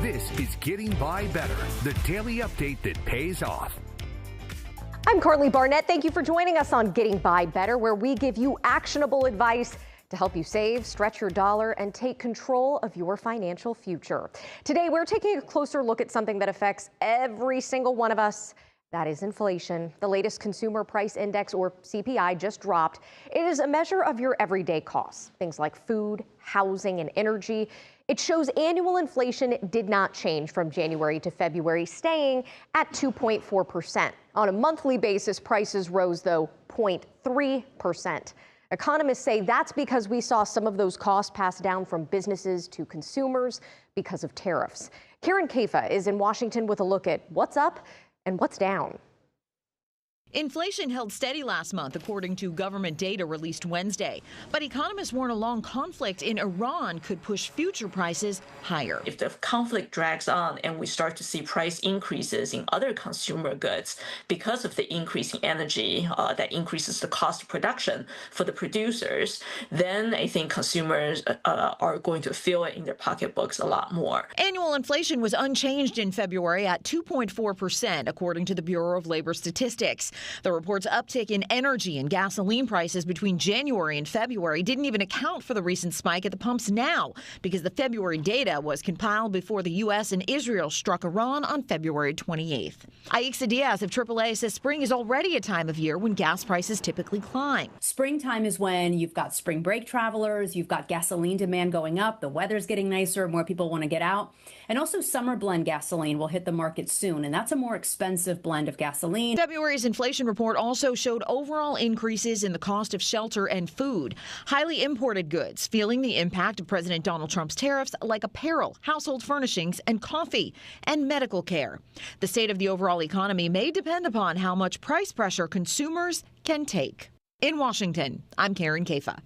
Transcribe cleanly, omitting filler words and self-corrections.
This is Getting By Better, the daily update that pays off. I'm Carly Barnett. Thank you for joining us on Getting By Better, where we give you actionable advice to help you save, stretch your dollar, and take control of your financial future. Today, we're taking a closer look at something that affects every single one of us. That is inflation. The latest Consumer Price Index, or CPI, just dropped. It is a measure of your everyday costs, things like food, housing, and energy. It shows annual inflation did not change from January to February, staying at 2.4%. On a monthly basis, prices rose, though, 0.3%. Economists say that's because we saw some of those costs passed down from businesses to consumers because of tariffs. Karen Caifa is in Washington with a look at what's up and what's down. Inflation held steady last month, according to government data released Wednesday. But economists warn a long conflict in Iran could push future prices higher. If the conflict drags on and we start to see price increases in other consumer goods because of the increase in energy that increases the cost of production for the producers, then I think consumers are going to feel it in their pocketbooks a lot more. Annual inflation was unchanged in February at 2.4%, according to the Bureau of Labor Statistics. The report's uptick in energy and gasoline prices between January and February didn't even account for the recent spike at the pumps now, because the February data was compiled before the U.S. and Israel struck Iran on February 28th. Aixa Diaz of AAA says spring is already a time of year when gas prices typically climb. Springtime is when you've got spring break travelers, you've got gasoline demand going up, the weather's getting nicer, more people want to get out. And also summer blend gasoline will hit the market soon, and that's a more expensive blend of gasoline. February's inflation report also showed overall increases in the cost of shelter and food. Highly imported goods feeling the impact of President Donald Trump's tariffs, like apparel, household furnishings, and coffee, and medical care. The state of the overall economy may depend upon how much price pressure consumers can take. In Washington, I'm Karen Caifa.